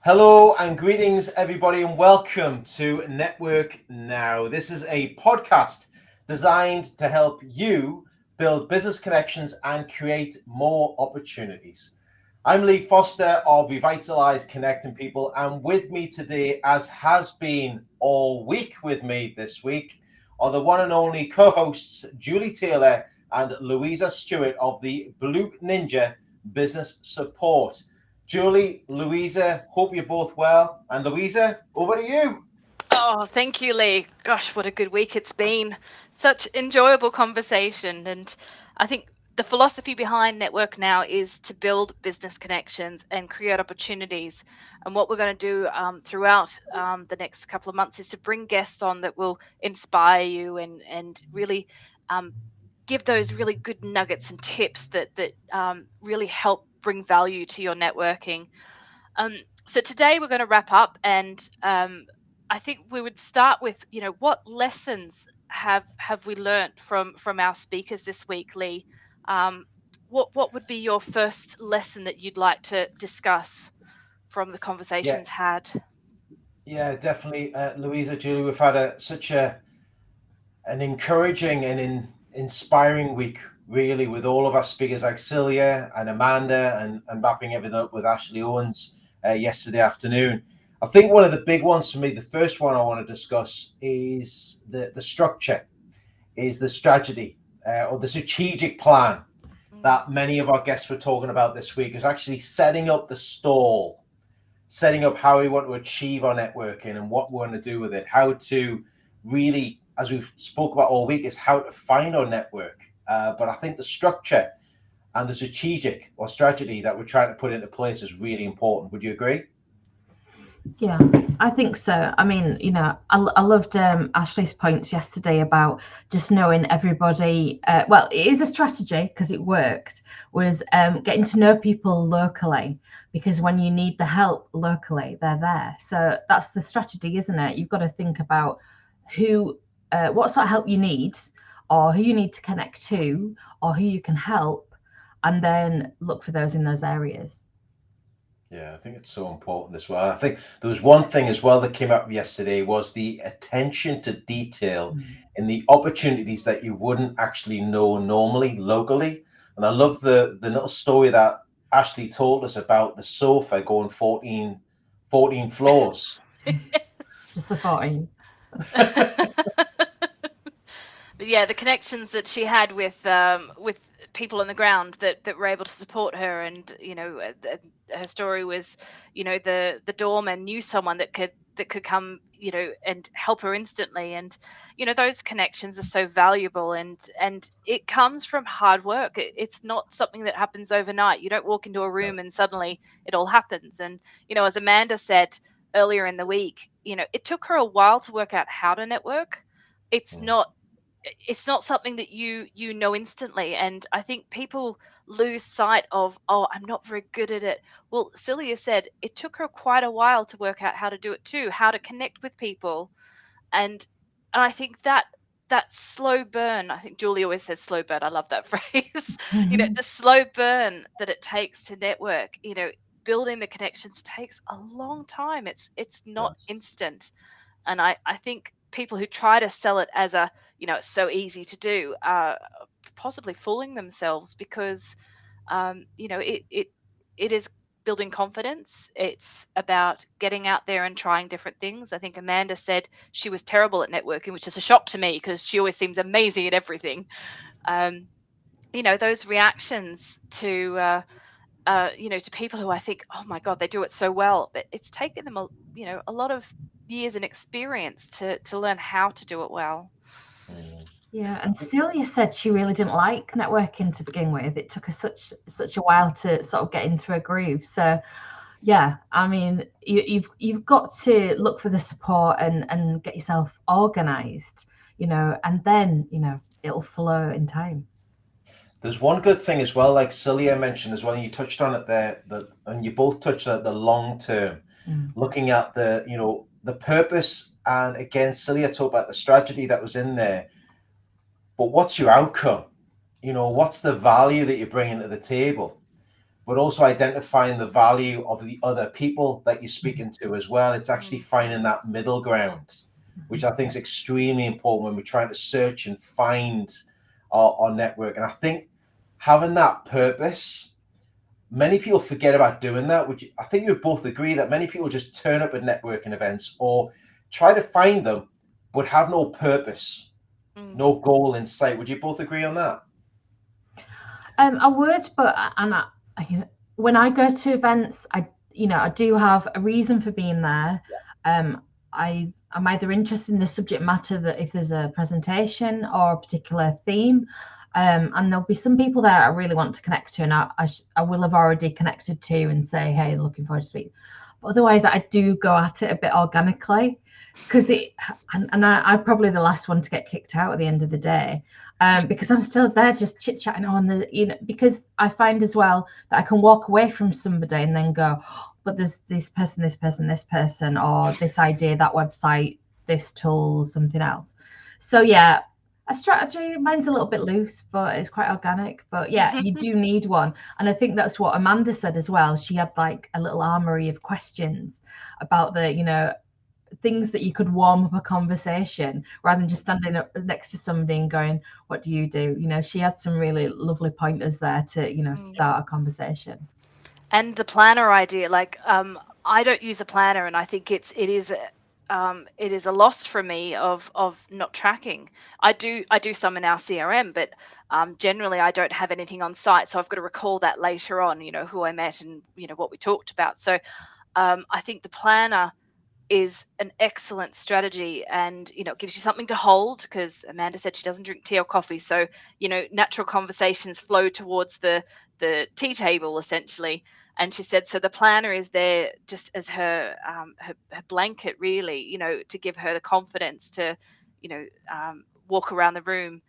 Hello and greetings, everybody, and welcome to Network Now. This is a podcast designed to help you build business connections and create more opportunities. I'm Lee Foster of Revitalize Connecting People, and with me today, as has been all week with me this week, are the one and only co-hosts Julie Taylor and Louisa Stewart of the Blue Ninja Business Support. Julie, Louisa, hope you're both well. And Louisa, over to you. Oh, thank you, Lee. Gosh, what a good week it's been. Such enjoyable conversation. And I think the philosophy behind Network Now is to build business connections and create opportunities. And what we're going to do throughout the next couple of months is to bring guests on that will inspire you and really um, give those really good nuggets and tips that really help bring value to your networking. Um, so today we're going to wrap up, and I think we would start with, what lessons have we learnt from our speakers this week, Lee? Um, what would be your first lesson that you'd like to discuss from the Yeah, conversations had? yeah, definitely, Louisa, Julie. We've had such an encouraging and inspiring week, really, with all of our speakers like Silja and Amanda, and wrapping everything up with Ashley Owens yesterday afternoon. I think one of the big ones for me, the first one I want to discuss, is the structure, is the strategy or the strategic plan Mm. that many of our guests were talking about this week, is actually setting up the stall, setting up how we want to achieve our networking and what we want to do with it, how to really, as we've spoke about all week, is how to find our network. But I think the structure and the strategic or strategy that we're trying to put into place is really important. Would you agree? Yeah, I think so. I mean, I loved Ashley's points yesterday about just knowing everybody. Well, it is a strategy because it worked, was getting to know people locally, because when you need the help locally, they're there. So that's the strategy, isn't it? You've got to think about what sort of help you need, or who you need to connect to, or who you can help, and then look for those in those areas. Yeah, I think it's so important as well. I think there was one thing as well that came up yesterday, was the attention to detail in the opportunities that you wouldn't actually know normally locally. And I love the little story that Ashley told us about the sofa going 14 floors. Just the 14. But yeah, the connections that she had with people on the ground that were able to support her, and her story was, the doorman knew someone that could come, and help her instantly, and those connections are so valuable, and it comes from hard work. It's not something that happens overnight. You don't walk into a room and suddenly it all happens. And as Amanda said earlier in the week, it took her a while to work out how to network. It's Mm. not it's not something that you know instantly, and I think people lose sight of, oh, I'm not very good at it. Well, Celia said it took her quite a while to work out how to do it too, how to connect with people. And I think that slow burn, I think Julie always says slow burn, I love that phrase. Mhm. The slow burn that it takes to network, building the connections takes a long time. It's not Yes. instant. And I think people who try to sell it as a, it's so easy to do, are possibly fooling themselves, because it is building confidence. It's about getting out there and trying different things. I think Amanda said she was terrible at networking, which is a shock to me because she always seems amazing at everything. um, those reactions to people who I think, oh my God, they do it so well, but it's taken them a lot of years and experience to learn how to do it well. Mm. Yeah, and Celia said she really didn't like networking to begin with. It took her such a while to sort of get into a groove. So yeah, I mean, you've got to look for the support and get yourself organized, and then it'll flow in time. There's one good thing as well, like Celia mentioned as well, and you touched on it there, and you both touched on it, the long term, Mm. looking at the purpose, and again, Celia talked about the strategy that was in there, but what's your outcome? What's the value that you're bringing to the table? but also identifying the value of the other people that you're speaking to as well. It's actually finding that middle ground, which I think is extremely important when we're trying to search and find our network. And I think having that purpose, many people forget about doing that, which I think you both agree that many people just turn up at networking events or try to find them, but have no purpose, no goal in sight. Would you both agree on that? I would, but when I go to events, I do have a reason for being there. I'm either interested in the subject matter, that if there's a presentation or a particular theme, and there'll be some people there I really want to connect to, and I will have already connected to and say, hey, looking forward to speaking. But otherwise, I do go at it a bit organically, because I'm probably the last one to get kicked out at the end of the day, because I'm still there just chit chatting on because I find as well that I can walk away from somebody and then go, "Oh, but there's this person, this person, this person, or this idea, that website, this tool, something else." So yeah, a strategy, mine's a little bit loose, but it's quite organic. But yeah, you do need one. And I think that's what Amanda said as well. She had like a little armory of questions about the things that you could warm up a conversation, rather than just standing up next to somebody and going, what do you do? She had some really lovely pointers there to start a conversation. And the planner idea, like, I don't use a planner, and I think it is a loss for me of not tracking. I do some in our CRM, but generally I don't have anything on site, so I've got to recall that later on, who I met and what we talked about. So I think the planner is an excellent strategy, and it gives you something to hold, because Amanda said she doesn't drink tea or coffee, so natural conversations flow towards the tea table, essentially. And she said, so the planner is there just as her blanket, really, to give her the confidence to walk around the room.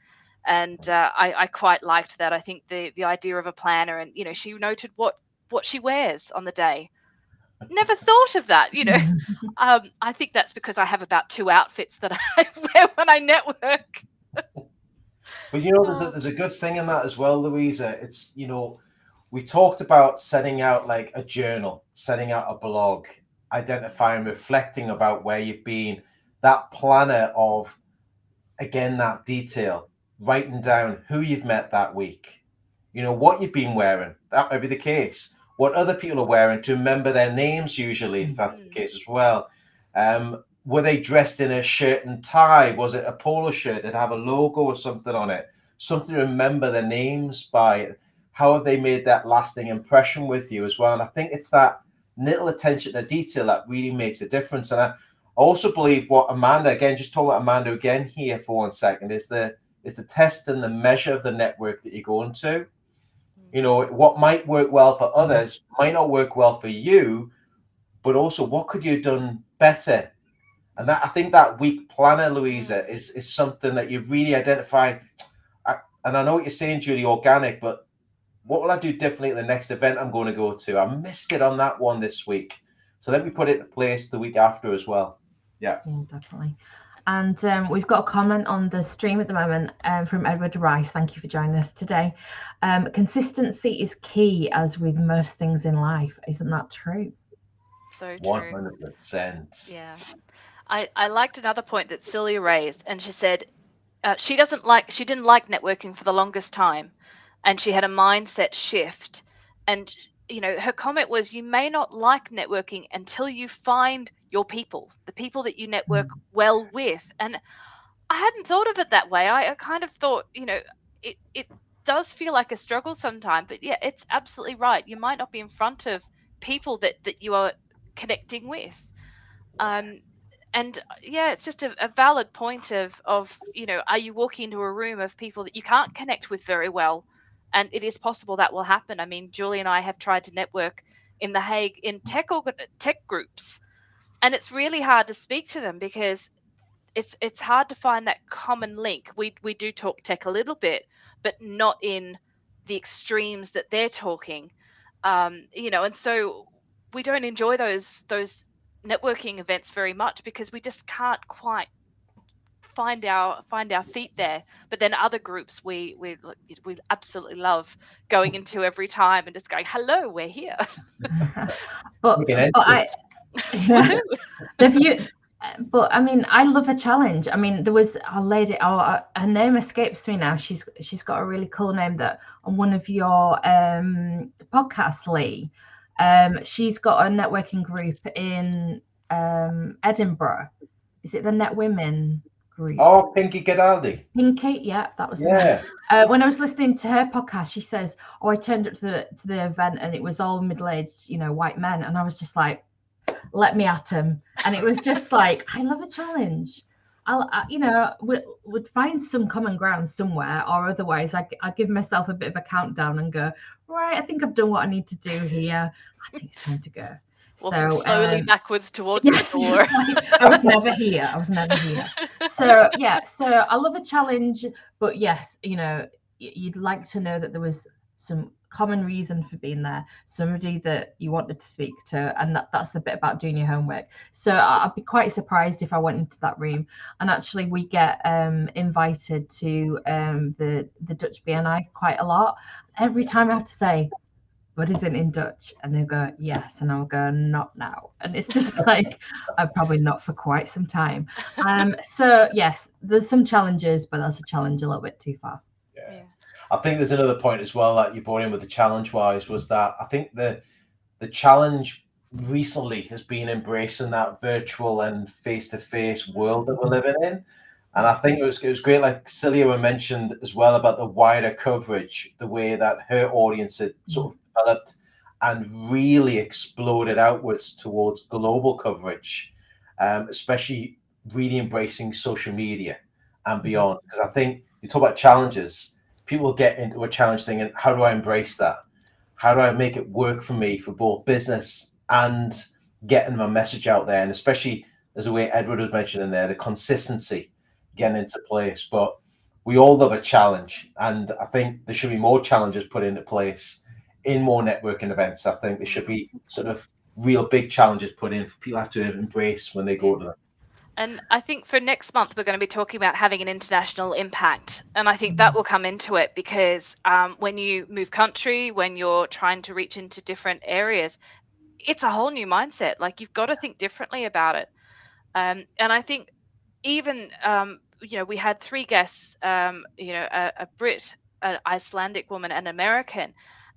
And I quite liked that. I think the idea of a planner, and she noted what she wears on the day. Never thought of that. I think that's because I have about 2 outfits that I wear when I network. But there's a good thing in that as well, Louisa. It's we talked about setting out like a journal, setting out a blog, identifying, reflecting about where you've been. That planner of, again, that detail, writing down who you've met that week, what you've been wearing. That might be the case. What other people are wearing, to remember their names, usually, if that's the case as well. Were they dressed in a shirt and tie? Was it a polo shirt that have a logo or something on it? Something to remember their names by. How have they made that lasting impression with you as well? And I think it's that little attention to detail that really makes a difference. And I also believe what Amanda, again, just talking about Amanda again here for 1 second, is the test and the measure of the network that you're going to. What might work well for others might not work well for you, but also what could you have done better? And that, I think that week planner, Louisa, is something that you really identify. And I know what you're saying, Julie, organic, but what will I do differently at the next event I'm going to go to? I missed it on that one this week. So let me put it in place the week after as well. Yeah, definitely. And we've got a comment on the stream at the moment from Edward Rice. Thank you for joining us today. Consistency is key, as with most things in life. Isn't that true? So true. 100%. Yeah. I liked another point that Silja raised, and she said she didn't like networking for the longest time, and she had a mindset shift. And her comment was, you may not like networking until you find your people, the people that you network well with. And I hadn't thought of it that way. I kind of thought, it does feel like a struggle sometimes, but yeah, it's absolutely right. You might not be in front of people that you are connecting with. And yeah, it's just a valid point of are you walking into a room of people that you can't connect with very well? And it is possible that will happen. I mean, Julie and I have tried to network in The Hague in tech groups, and it's really hard to speak to them, because it's hard to find that common link. We do talk tech a little bit, but not in the extremes that they're talking. And so we don't enjoy those networking events very much, because we just can't quite find our feet there. But then other groups we absolutely love going into every time and just going, hello, we're here. but Make an I entrance. yeah, the view. But I mean, I love a challenge. I mean, there was a lady. Her name escapes me now. She's got a really cool name that on one of your podcasts, Lee. She's got a networking group in Edinburgh. Is it the Net Women group? Oh, Pinky Gadaldi. Pinky, yeah, that was Yeah. when I was listening to her podcast, she says, "Oh, I turned up to the event and it was all middle-aged, white men," and I was just like, "Let me at him," and it was just like, I love a challenge. Would find some common ground somewhere, or otherwise, I give myself a bit of a countdown and go, right, I think I've done what I need to do here. I think it's time to go. Walking So slowly backwards towards yes, the door. just like, I was never here. So yeah, so I love a challenge, but yes, you'd like to know that there was some common reason for being there, somebody that you wanted to speak to, and that's the bit about doing your homework. So I'd be quite surprised if I went into that room. And actually, we get invited to the Dutch BNI quite a lot. Every time I have to say, "What is it in Dutch?" And they go, "Yes," and I'll go, "Not now." And it's just like, I'm probably not for quite some time. So yes, there's some challenges, but that's a challenge a little bit too far. Yeah. I think there's another point as well that you brought in with the challenge wise was that I think the challenge recently has been embracing that virtual and face-to-face world that we're living in. And I think it was great, like Silja mentioned as well, about the wider coverage, the way that her audience had sort of developed and really exploded outwards towards global coverage, especially really embracing social media and beyond. Because I think you talk about challenges, people get into a challenge thing and how do I embrace that? How do I make it work for me for both business and getting my message out there? And especially as the way Edward was mentioning there, the consistency getting into place. But we all love a challenge. And I think there should be more challenges put into place in more networking events. I think there should be sort of real big challenges put in for people have to embrace when they go to them. And I think for next month, we're going to be talking about having an international impact. And I think that will come into it because when you move country, when you're trying to reach into different areas, it's a whole new mindset. Like you've got to think differently about it. And I think even, we had three guests, a Brit, an Icelandic woman, and an American.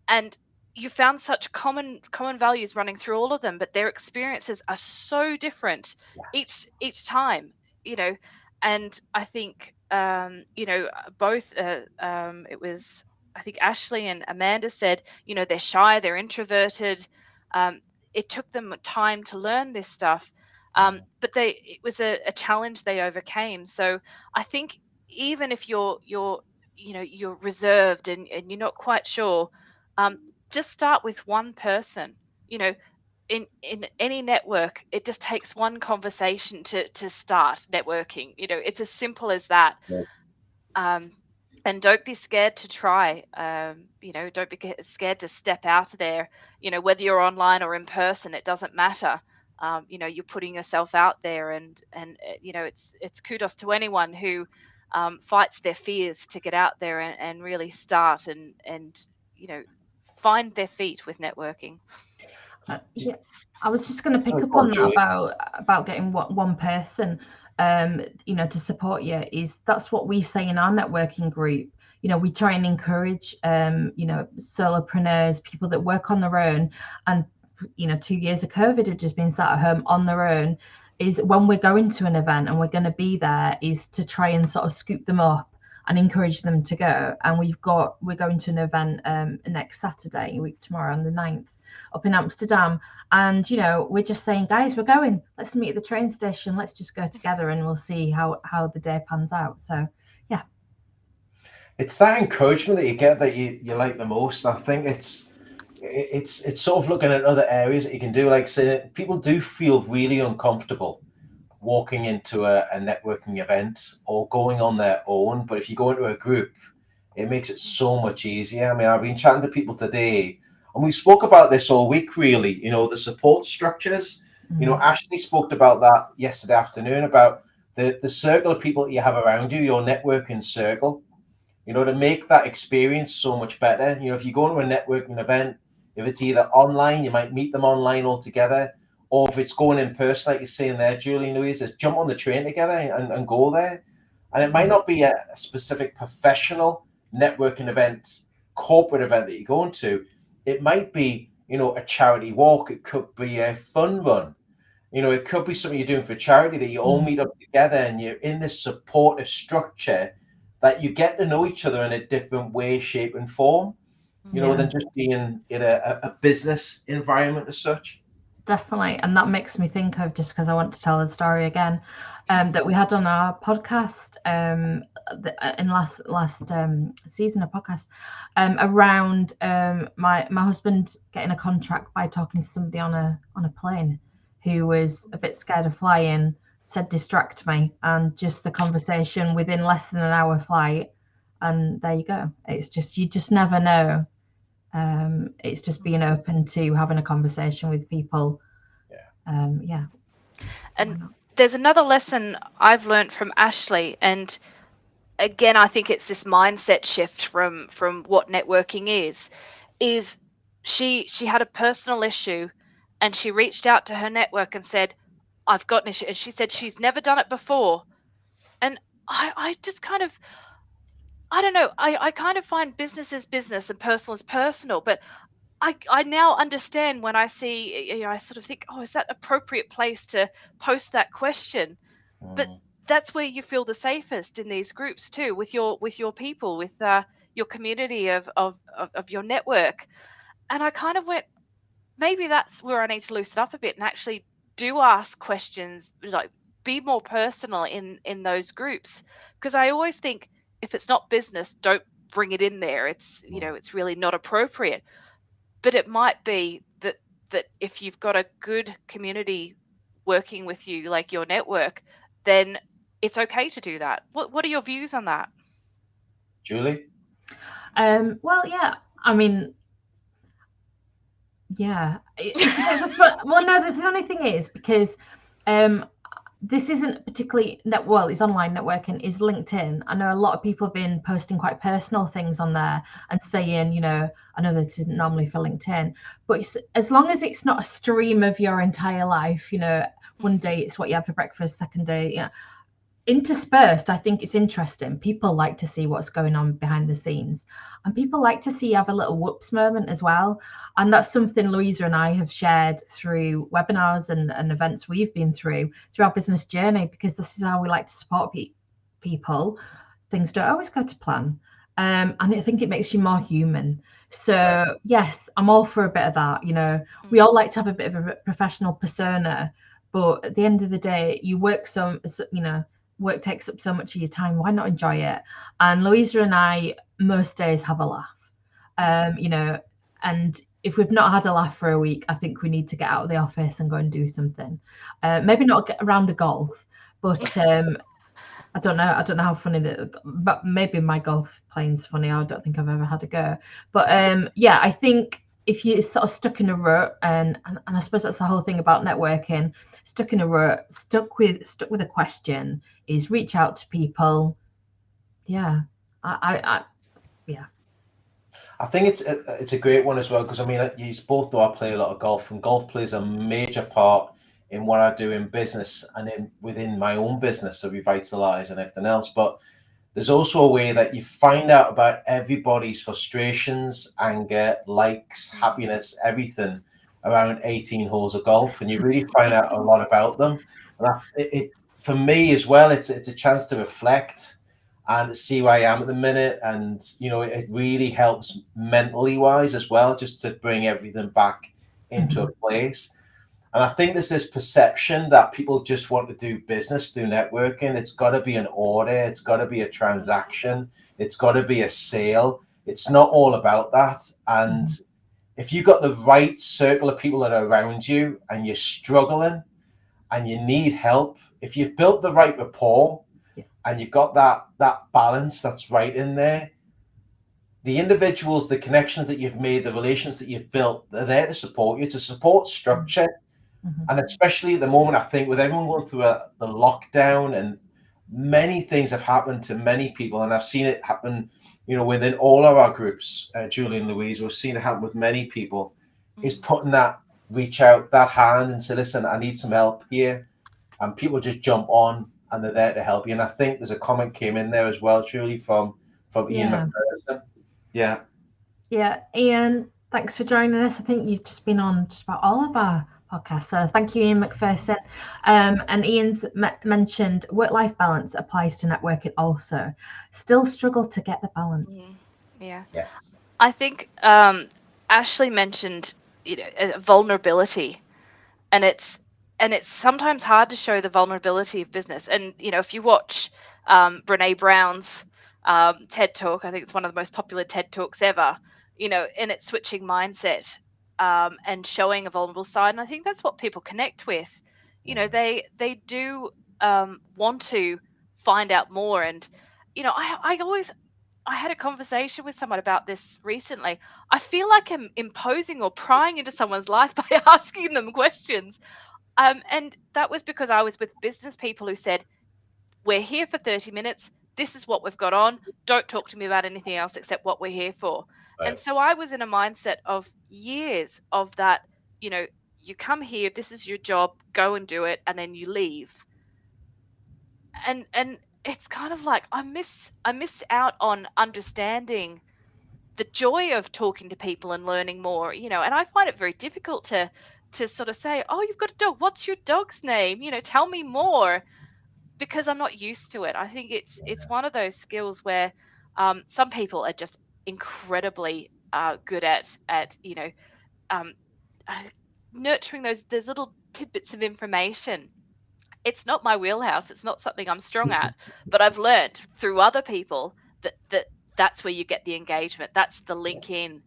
And you found such common values running through all of them, but their experiences are so different each time, you know. And I think both it was, I think Ashley and Amanda said, they're shy, they're introverted. It took them time to learn this stuff, but it was a challenge they overcame. So I think even if you're reserved and you're not quite sure, um, just start with one person. You know, in any network, it just takes one conversation to start networking. It's as simple as that. Yeah. Um, and don't be scared to try. Don't be scared to step out there. Whether you're online or in person, it doesn't matter. You're putting yourself out there, and it's kudos to anyone who fights their fears to get out there and really start and find their feet with networking. Yeah, I was just going to pick Oh, up go on, on that Julie. about getting one person, to support you. That's what we say in our networking group. We try and encourage, solopreneurs, people that work on their own, and 2 years of COVID have just been sat at home on their own. Is when we're going to an event and we're going to be there, is to try and sort of scoop them up and encourage them to go. And we're going to an event next Saturday, week tomorrow on the 9th, up in Amsterdam. And we're just saying, guys, we're going, let's meet at the train station, let's just go together and we'll see how the day pans out. So yeah, It's that encouragement that you get that you like the most. I think it's sort of looking at other areas that you can do. Like say people do feel really uncomfortable walking into a networking event or going on their own, but if you go into a group, it makes it so much easier. I mean, I've been chatting to people today, and we spoke about this all week, really. The support structures. Ashley spoke about that yesterday afternoon about the circle of people that you have around you, your networking circle, to make that experience so much better. If you go to a networking event, if it's either online, you might meet them online altogether, or if it's going in person, like you're saying there, Julie and Louisa, jump on the train together and go there. And it might not be a specific professional networking event, corporate event that you're going to. It might be, a charity walk. It could be a fun run. It could be something you're doing for charity that you all meet up together and you're in this supportive structure that you get to know each other in a different way, shape, and form, than just being in a business environment as such. Definitely. And that makes me think of, just because I want to tell the story again, that we had on our podcast in last season of podcast around my husband getting a contract by talking to somebody on a plane who was a bit scared of flying, said distract me, and just the conversation within less than an hour flight, and there you go. It's just, you just never know. It's just being open to having a conversation with people. And there's another lesson I've learned from Ashley, and again, I think it's this mindset shift from what networking is she had a personal issue, and she reached out to her network and said, I've got an issue. And she said she's never done it before. And I just kind of, I don't know, I kind of find business is business and personal is personal, but I now understand when I see, I sort of think, oh, is that appropriate place to post that question? But that's where you feel the safest in these groups too, with your people, with your community of your network. And I kind of went, maybe that's where I need to loosen up a bit and actually do ask questions, like be more personal in those groups, because I always think if it's not business, don't bring it in there. It's it's really not appropriate. But it might be that if you've got a good community working with you, like your network, then it's okay to do that. What are your views on that, Julie? Well, yeah, I mean, yeah, it's a bit of a fun. Well, no, the only thing is, because this isn't particularly it's online networking, is LinkedIn. I know a lot of people have been posting quite personal things on there and saying, I know this isn't normally for LinkedIn, but as long as it's not a stream of your entire life, one day it's what you have for breakfast, second day, interspersed, I think it's interesting. People like to see what's going on behind the scenes, and people like to see you have a little whoops moment as well. And that's something Louisa and I have shared through webinars and events we've been through our business journey, because this is how we like to support people. Things don't always go to plan, and I think it makes you more human. So yes, I'm all for a bit of that. We all like to have a bit of a professional persona, but at the end of the day, you work work takes up so much of your time. Why not enjoy it? And Louisa and I most days have a laugh, and if we've not had a laugh for a week, I think we need to get out of the office and go and do something. Maybe not get around a golf, but I don't know how funny but maybe my golf playing's funny. I don't think I've ever had a go. But I think if you're sort of stuck in a rut, and I suppose that's the whole thing about networking, stuck in a rut, stuck with a question, is reach out to people. I think it's a great one as well, because I mean, you both know I play a lot of golf, and golf plays a major part in what I do in business and within my own business to revitalize and everything else. But there's also a way that you find out about everybody's frustrations, anger, likes, happiness, everything around 18 holes of golf, and you really find out a lot about them. And for me as well, it's a chance to reflect and see where I am at the minute, and it really helps mentally wise as well, just to bring everything back into a place. And I think there's this perception that people just want to do business through networking. It's got to be an order. It's got to be a transaction. It's got to be a sale. It's not all about that. And if you've got the right circle of people that are around you and you're struggling and you need help, if you've built the right rapport and you've got that balance that's right in there, the individuals, the connections that you've made, the relations that you've built, they're there to support you, to support structure. And especially at the moment, I think with everyone going through the lockdown and many things have happened to many people, and I've seen it happen, within all of our groups, Julie and Louisa, we've seen it happen with many people, is putting that reach out, that hand and say, listen, I need some help here. And people just jump on and they're there to help you. And I think there's a comment came in there as well, Julie, from Ian McPherson. Yeah. Yeah, Ian, thanks for joining us. I think you've just been on just about all of our podcasts. So thank you, Ian McPherson. And Ian's mentioned work-life balance applies to networking also. Still struggle to get the balance. Yeah. Yes. I think Ashley mentioned, vulnerability, and it's sometimes hard to show the vulnerability of business. And if you watch Brene Brown's TED Talk, I think it's one of the most popular TED Talks ever. And it's switching mindset and showing a vulnerable side. And I think that's what people connect with. They do want to find out more. And I had a conversation with someone about this recently. I feel like I'm imposing or prying into someone's life by asking them questions. And that was because I was with business people who said, we're here for 30 minutes. This is what we've got on. Don't talk to me about anything else except what we're here for. Right. And so I was in a mindset of years of that, you come here, this is your job, go and do it, and then you leave. And it's kind of like I miss out on understanding the joy of talking to people and learning more, and I find it very difficult to sort of say, oh, you've got a dog, what's your dog's name, tell me more, because I'm not used to it. I think it's one of those skills where some people are just incredibly good at um, uh, nurturing those little tidbits of information. It's not my wheelhouse. It's not something I'm strong at, but I've learned through other people that's where you get the engagement. That's the link in,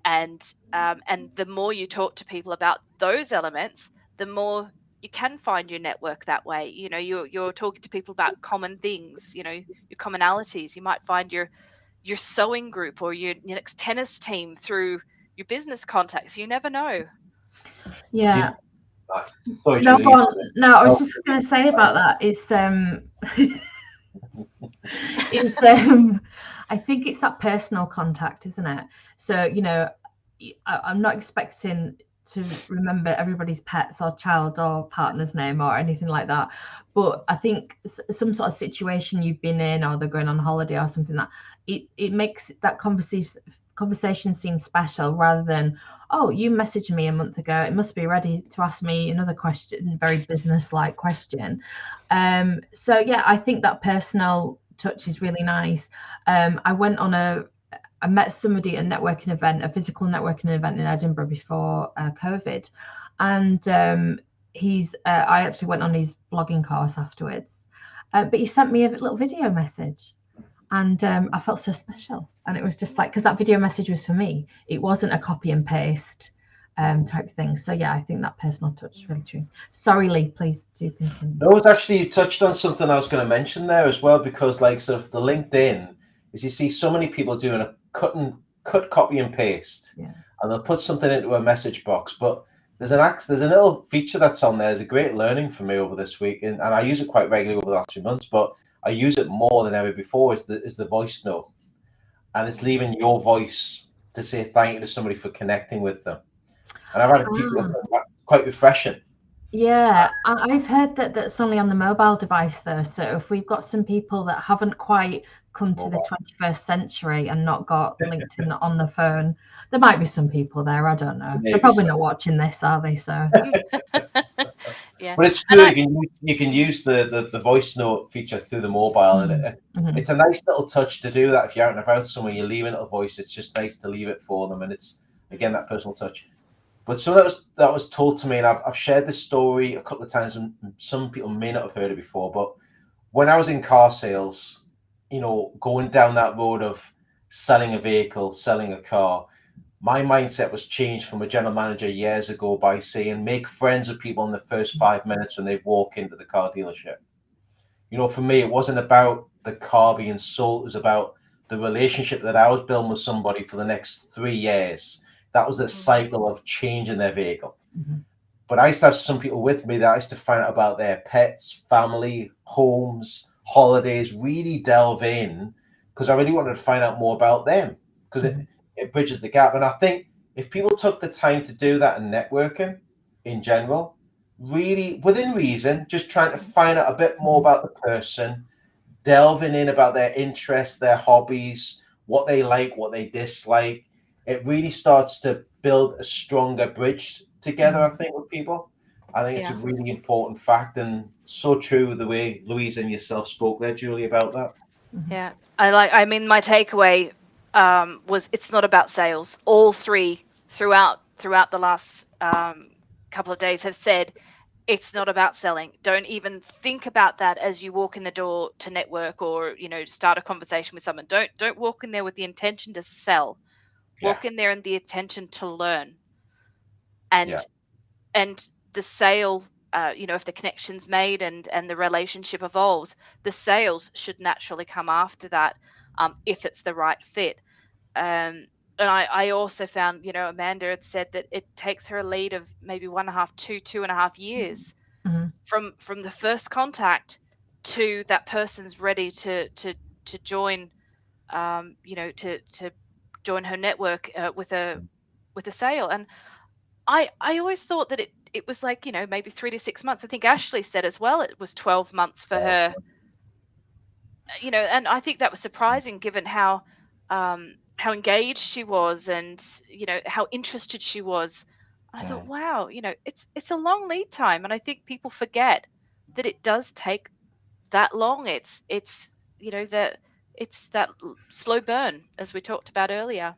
and the more you talk to people about those elements, the more you can find your network that way. You're talking to people about common things. Your commonalities. You might find your sewing group or your next tennis team through your business contacts. You never know. Yeah. Sorry, No, Julie. no, I was just going to say about that is I think it's that personal contact, isn't it? So I'm not expecting to remember everybody's pet's or child or partner's name or anything like that, but I think some sort of situation you've been in, or they're going on holiday or something, that it makes that conversation seem special, rather than, oh, you messaged me a month ago, it must be ready to ask me another question, very business-like question. So yeah, I think that personal touch is really nice. I met somebody at a networking event, a physical networking event in Edinburgh before COVID, and I actually went on his vlogging course afterwards, but he sent me a little video message. And I felt so special. And it was just like, because that video message was for me. It wasn't a copy and paste type thing. So yeah, I think that personal touch is really true. Sorry, Lee, please do continue. No, it's actually, you touched on something I was going to mention there as well, because like, sort of the LinkedIn is, you see so many people doing a cut, copy and paste, and they'll put something into a message box. But there's a little feature that's on there. It's a great learning for me over this week, and I use it quite regularly over the last 2 months, but I use it more than ever before, is the voice note. And it's leaving your voice to say thank you to somebody for connecting with them. And I've had people quite refreshing. Yeah, I've heard that that's only on the mobile device though. So if we've got some people that haven't quite come to the 21st century and not got LinkedIn on the phone, there might be some people there. I don't know. They're probably not watching this, are they? So yeah, but it's good. You can use the voice note feature through the mobile, and it's a nice little touch to do that. If you're out and about somewhere, you're leaving a voice, it's just nice to leave it for them, and it's again that personal touch. But so that was told to me, and I've shared this story a couple of times, and some people may not have heard it before. But when I was in car sales, going down that road of selling a vehicle, selling a car, my mindset was changed from a general manager years ago by saying, make friends with people in the first 5 minutes when they walk into the car dealership. For me, it wasn't about the car being sold. It was about the relationship that I was building with somebody for the next 3 years. That was the cycle of changing their vehicle. But I used to have some people with me that I used to find out about their pets, family, homes, holidays, really delve in, because I really wanted to find out more about them, because it bridges the gap. And I think if people took the time to do that in networking in general, really within reason, just trying to find out a bit more about the person, delving in about their interests, their hobbies, what they like, what they dislike, it really starts to build a stronger bridge together, I think, with people. I think it's a Yeah. really important fact, and so true the way Louisa and yourself spoke there, Julie, about that. Yeah. I mean, my takeaway was it's not about sales. All three throughout the last couple of days have said it's not about selling. Don't even think about that as you walk in the door to network or, start a conversation with someone. Don't walk in there with the intention to sell. Yeah, Walk in there and the intention to learn. yeah, And and the sale, if the connection's made and the relationship evolves, the sales should naturally come after that, if it's the right fit. And I also found, Amanda had said that it takes her a lead of maybe 1.5, 2.5 years from the first contact to that person's ready to join, to join her network, with a sale. And I always thought that it was like, maybe 3 to 6 months. I think Ashley said as well it was 12 months for her, and I think that was surprising given how engaged she was, and how interested she was. I thought, wow, it's a long lead time, and I think people forget that it does take that long. That it's that slow burn, as we talked about earlier.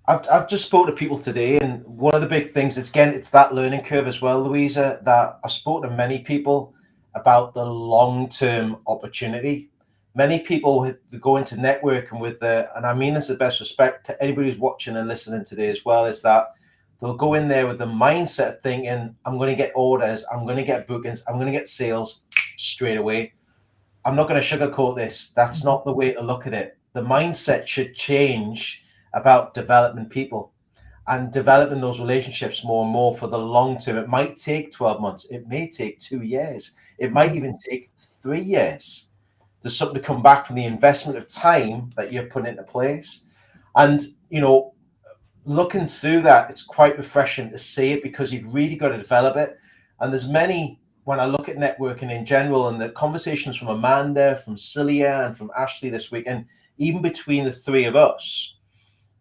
I've just spoke to people today, and one of the big things is, again, it's that learning curve as well, Louisa. That I spoke to many people about the long term opportunity. Many people go into networking with and I mean this with best respect to anybody who's watching and listening today as well, is that they'll go in there with the mindset thinking, I'm going to get orders, I'm going to get bookings, I'm going to get sales straight away. I'm not going to sugarcoat this. That's not the way to look at it. The mindset should change about developing people and developing those relationships more and more for the long term. It might take 12 months. It may take 2 years. It might even take 3 years. There's something to come back from the investment of time that you're putting into place. And, looking through that, it's quite refreshing to see it, because you've really got to develop it. And there's many, when I look at networking in general, and the conversations from Amanda, from Silja, and from Ashley this week, and even between the three of us,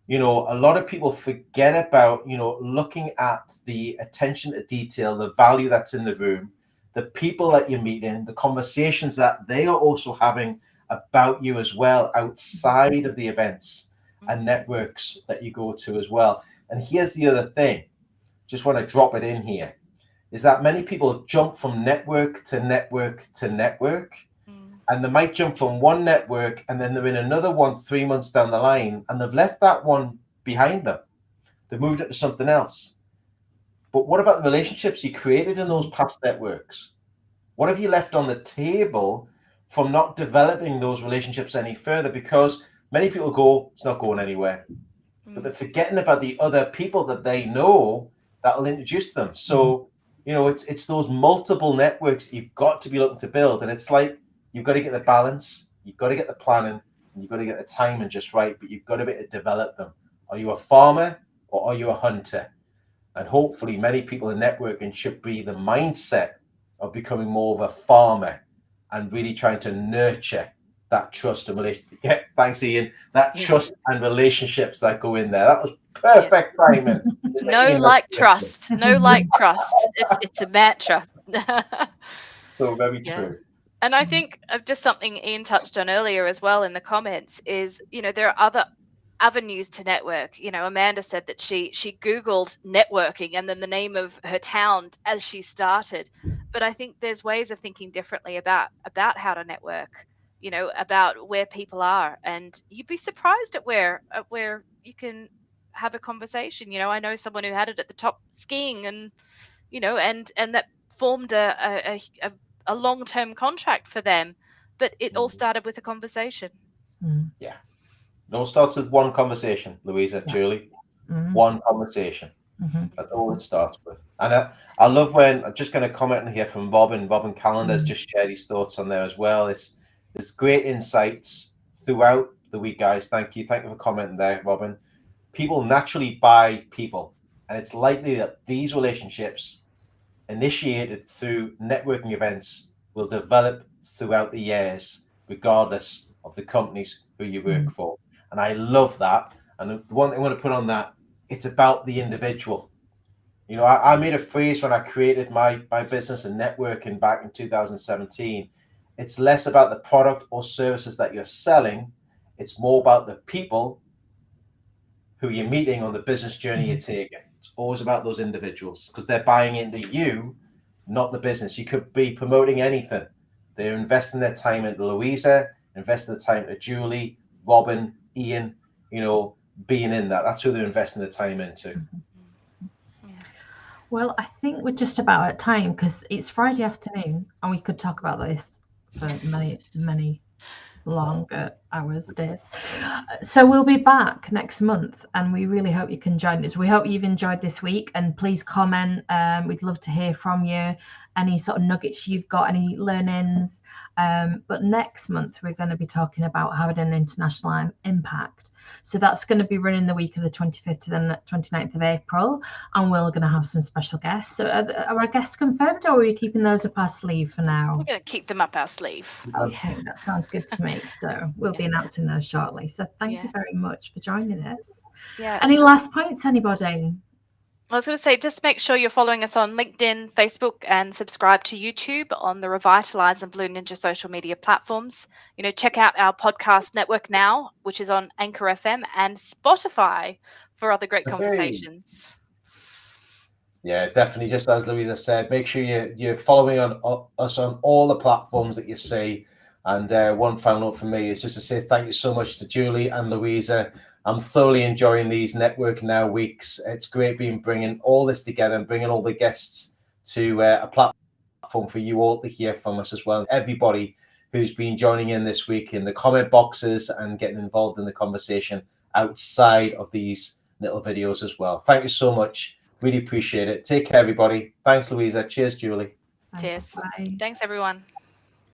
a lot of people forget about, looking at the attention to detail, the value that's in the room, the people that you're meeting, the conversations that they are also having about you as well, outside of the events and networks that you go to as well. And here's the other thing, just want to drop it in here, is that many people jump from network to network to network. And they might jump from one network and then they're in another one 3 months down the line, and they've left that one behind them. They've moved into something else. But what about the relationships you created in those past networks? What have you left on the table from not developing those relationships any further? Because many people go, it's not going anywhere. But they're forgetting about the other people that they know that will introduce them. So, it's those multiple networks you've got to be looking to build. And it's like, you've got to get the balance, you've got to get the planning, and you've got to get the timing just right, but you've got to be able to develop them. Are you a farmer or are you a hunter? And hopefully many people in networking should be the mindset of becoming more of a farmer and really trying to nurture that trust and relationship. Yeah, thanks, Ian. That trust and relationships that go in there. That was perfect timing. No like trust. No like trust. It's a mantra. So very Yeah. true. And I think just something Ian touched on earlier as well in the comments is, there are other avenues to network. Amanda said that she Googled networking and then the name of her town as she started. But I think there's ways of thinking differently about how to network, about where people are. And you'd be surprised at where you can have a conversation. I know someone who had it at the top skiing, and and that formed a long-term contract for them, but it all started with a conversation. Yeah. It all starts with one conversation, Louisa, Julie. One conversation. That's all it starts with. And I love when, I'm just going to comment in here from Robin. Robin Callender's just shared his thoughts on there as well. It's, There's great insights throughout the week, guys. Thank you for commenting there, Robin. People naturally buy people, and it's likely that these relationships initiated through networking events will develop throughout the years, regardless of the companies who you work for. And I love that. And the one thing I want to put on that, it's about the individual. You know, I made a phrase when I created my business and networking back in 2017. It's less about the product or services that you're selling. It's more about the people who you're meeting on the business journey you're taking. It's always about those individuals because they're buying into you, not the business. You could be promoting anything. They're investing their time into Louisa, investing their time into Julie, Robin, Ian, you know, being in that. That's who they're investing their time into. Well, I think we're just about at time because it's Friday afternoon and we could talk about this for many longer hours, days. So we'll be back next month and we really hope you can join us. We hope you've enjoyed this week and please comment. We'd love to hear from you, any sort of nuggets you've got, any learnings. But next month we're going to be talking about having an international impact. So that's going to be running the week of the 25th to the 29th of April, and we're going to have some special guests. So are our guests confirmed, or are we keeping those up our sleeve for now? We're going to keep them up our sleeve. Okay, that sounds good to me. So we'll be announcing those shortly. So thank you very much for joining us. Yeah. Any last points, anybody? I was going to say, just make sure you're following us on LinkedIn, Facebook, and subscribe to YouTube on the Revitalize and Blue Ninja social media platforms. You know, check out our podcast network now, which is on Anchor FM and Spotify for other great conversations. Yeah, definitely. Just as Louisa said, make sure you're following us on all the platforms that you see. And one final note from me is just to say thank you so much to Julie and Louisa. I'm thoroughly enjoying these Network Now weeks. It's great bringing all this together and bringing all the guests to a platform for you all to hear from us as well. Everybody who's been joining in this week in the comment boxes and getting involved in the conversation outside of these little videos as well. Thank you so much. Really appreciate it. Take care, everybody. Thanks, Louisa. Cheers, Julie. Cheers. Bye. Thanks, everyone.